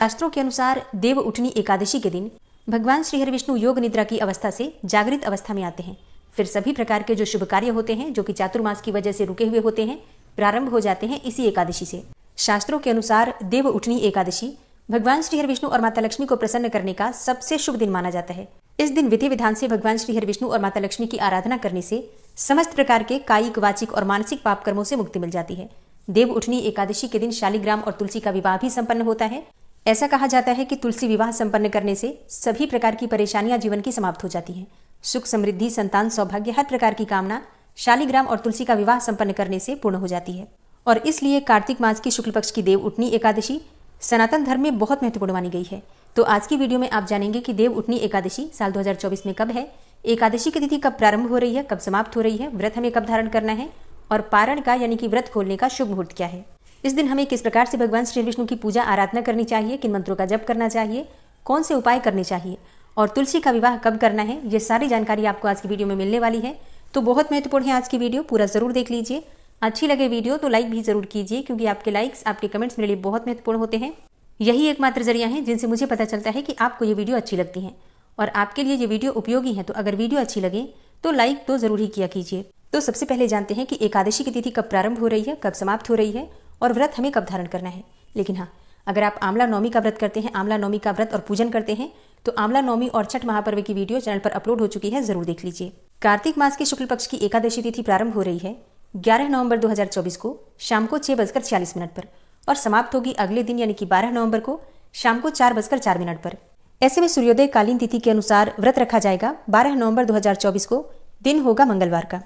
शास्त्रों के अनुसार देव उठनी एकादशी के दिन भगवान श्री हरि विष्णु योग निद्रा की अवस्था से जागृत अवस्था में आते हैं। फिर सभी प्रकार के जो शुभ कार्य होते हैं जो कि चातुर्मास की वजह से रुके हुए होते हैं प्रारंभ हो जाते हैं इसी एकादशी से। शास्त्रों के अनुसार देव उठनी एकादशी भगवान श्री हरि विष्णु और माता लक्ष्मी को प्रसन्न करने का सबसे शुभ दिन माना जाता है। इस दिन विधि विधान से भगवान श्री हरि विष्णु और माता लक्ष्मी की आराधना करने से समस्त प्रकार के कायिक, वाचिक और मानसिक पाप कर्मों से मुक्ति मिल जाती है। देव उठनी एकादशी के दिन शालिग्राम और तुलसी का विवाह भी संपन्न होता है। ऐसा कहा जाता है कि तुलसी विवाह संपन्न करने से सभी प्रकार की परेशानियां जीवन की समाप्त हो जाती हैं। सुख, समृद्धि, संतान, सौभाग्य, हर प्रकार की कामना शालिग्राम और तुलसी का विवाह संपन्न करने से पूर्ण हो जाती है। और इसलिए कार्तिक मास की शुक्ल पक्ष की देव उठनी एकादशी सनातन धर्म में बहुत महत्वपूर्ण मानी गई है। तो आज की वीडियो में आप जानेंगे कि देव उठनी एकादशी साल 2024 में कब है, एकादशी की तिथि कब प्रारंभ हो रही है, कब समाप्त हो रही है, व्रत हमें कब धारण करना है और पारण का यानी कि व्रत खोलने का शुभ मुहूर्त क्या है। इस दिन हमें किस प्रकार से भगवान श्री विष्णु की पूजा आराधना करनी चाहिए, किन मंत्रों का जप करना चाहिए, कौन से उपाय करने चाहिए और तुलसी का विवाह कब करना है, ये सारी जानकारी आपको आज की वीडियो में मिलने वाली है। तो बहुत महत्वपूर्ण है आज की वीडियो, पूरा जरूर देख लीजिए। अच्छी लगे वीडियो तो लाइक भी जरूर कीजिए क्योंकि आपके लाइक्स, आपके कमेंट्स मेरे लिए बहुत महत्वपूर्ण होते हैं। यही एकमात्र जरिया है जिनसे मुझे पता चलता है कि आपको ये वीडियो अच्छी लगती है और आपके लिए ये वीडियो उपयोगी है। तो अगर वीडियो अच्छी लगे तो लाइक तो जरूर ही किया कीजिए। तो सबसे पहले जानते हैं कि एकादशी की तिथि कब प्रारंभ हो रही है, कब समाप्त हो रही है और व्रत हमें कब धारण करना है। लेकिन हाँ, अगर आप आंवला नवमी का व्रत करते हैं, आंवला नवमी का व्रत और पूजन करते हैं तो आंवला नवमी और छठ महापर्व की वीडियो चैनल पर अपलोड हो चुकी है, जरूर देख लीजिए। कार्तिक मास की शुक्ल पक्ष की एकादशी तिथि प्रारंभ हो रही है 11 नवंबर 2024 को शाम को 6:46 पर और समाप्त होगी अगले दिन यानी कि 12 नवंबर को शाम को 4:04 पर। ऐसे में सूर्योदय कालीन तिथि के अनुसार व्रत रखा जाएगा 12 नवंबर 2024 को, दिन होगा मंगलवार का।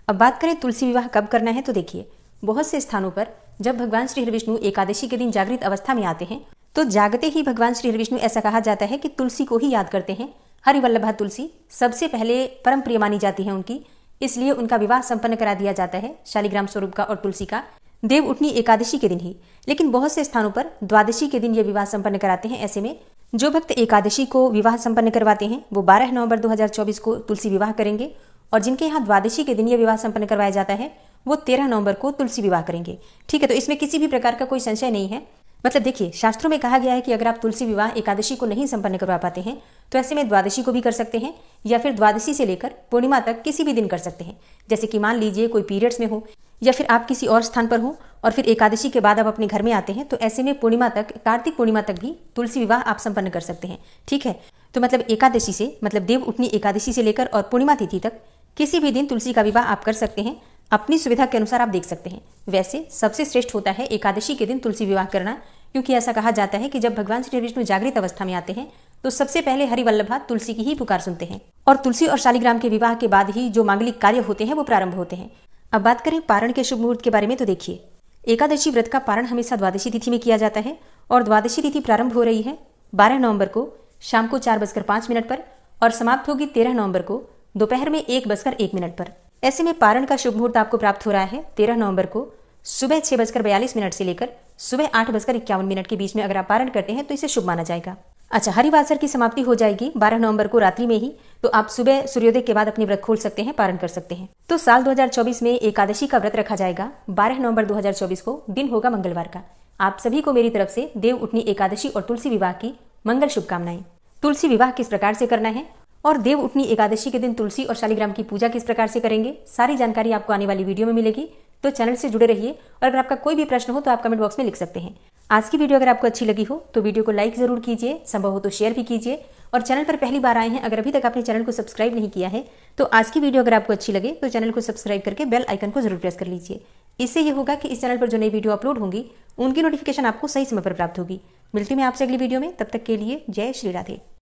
अब बात करें तुलसी विवाह कब करना है तो देखिए, बहुत से स्थानों पर जब भगवान श्री हरि विष्णु एकादशी के दिन जागृत अवस्था में आते हैं तो जागते ही भगवान श्री हरि विष्णु ऐसा कहा जाता है कि तुलसी को ही याद करते हैं। हरिवल्लभा तुलसी सबसे पहले परम प्रिय मानी जाती है उनकी, इसलिए उनका विवाह संपन्न करा दिया जाता है शालिग्राम स्वरूप का और तुलसी का देव उठनी एकादशी के दिन ही। लेकिन बहुत से स्थानों पर द्वादशी के दिन ये विवाह संपन्न कराते हैं। ऐसे में जो भक्त एकादशी को विवाह संपन्न करवाते हैं वो 12 नवंबर 2024 को तुलसी विवाह करेंगे और जिनके यहाँ द्वादशी के दिन ये विवाह संपन्न करवाया जाता है वो 13 नवंबर को तुलसी विवाह करेंगे। ठीक है, तो इसमें किसी भी प्रकार का कोई संशय नहीं है। मतलब देखिए, शास्त्रों में कहा गया है कि अगर आप तुलसी विवाह एकादशी को नहीं संपन्न करवा पाते हैं तो ऐसे में द्वादशी को भी कर सकते हैं या फिर द्वादशी से लेकर पूर्णिमा तक किसी भी दिन कर सकते हैं। जैसे कि मान लीजिए कोई पीरियड्स में हो या फिर आप किसी और स्थान पर हो और फिर एकादशी के बाद आप अपने घर में आते हैं तो ऐसे में पूर्णिमा तक, कार्तिक पूर्णिमा तक भी तुलसी विवाह आप संपन्न कर सकते हैं। ठीक है, तो मतलब एकादशी से, मतलब देव उठनी एकादशी से लेकर और पूर्णिमा तिथि तक किसी भी दिन तुलसी का विवाह आप कर सकते हैं। अपनी सुविधा के अनुसार आप देख सकते हैं। वैसे सबसे श्रेष्ठ होता है एकादशी के दिन तुलसी विवाह करना, क्योंकि ऐसा कहा जाता है कि जब भगवान श्री विष्णु जागृत अवस्था में आते हैं तो सबसे पहले हरिवल्लभा तुलसी की ही पुकार सुनते हैं और तुलसी और शालिग्राम के विवाह के बाद ही जो मांगलिक कार्य होते हैं वो प्रारंभ होते हैं। अब बात करें पारण के शुभ मुहूर्त के बारे में तो देखिए, एकादशी व्रत का पारण हमेशा द्वादशी तिथि में किया जाता है और द्वादशी तिथि प्रारंभ हो रही है 12 नवंबर को शाम को 4:05 पर और समाप्त होगी 13 नवंबर को दोपहर में 1:01 पर। ऐसे में पारण का शुभ मुहूर्त आपको प्राप्त हो रहा है 13 नवंबर को सुबह 6:42 से लेकर सुबह 8:51 के बीच में। अगर आप पारण करते हैं तो इसे शुभ माना जाएगा। अच्छा, हरिवासर की समाप्ति हो जाएगी 12 नवंबर को रात्रि में ही, तो आप सुबह सूर्योदय के बाद अपनी व्रत खोल सकते हैं, पारण कर सकते हैं। तो साल 2024 में एकादशी का व्रत रखा जाएगा 12 नवंबर 2024 को, दिन होगा मंगलवार का। आप सभी को मेरी तरफ से देव उठनी एकादशी और तुलसी विवाह की मंगल शुभकामनाएं। तुलसी विवाह किस प्रकार से करना है और देव उठनी एकादशी के दिन तुलसी और शालिग्राम की पूजा किस प्रकार से करेंगे, सारी जानकारी आपको आने वाली वीडियो में मिलेगी। तो चैनल से जुड़े रहिए और अगर आपका कोई भी प्रश्न हो तो आप कमेंट बॉक्स में लिख सकते हैं। आज की वीडियो अगर आपको अच्छी लगी हो तो वीडियो को लाइक जरूर कीजिए, संभव हो तो शेयर भी कीजिए और चैनल पर पहली बार आए हैं, अगर अभी तक आपने चैनल को सब्सक्राइब नहीं किया है तो आज की वीडियो अगर आपको अच्छी लगे तो चैनल को सब्सक्राइब करके बेल आइकन को जरूर प्रेस कर लीजिए। इससे ये होगा कि इस चैनल पर जो नई वीडियो अपलोड होंगी उनकी नोटिफिकेशन आपको सही समय पर प्राप्त होगी। मिलती मैं आपसे अगली वीडियो में, तब तक के लिए जय श्री राधे।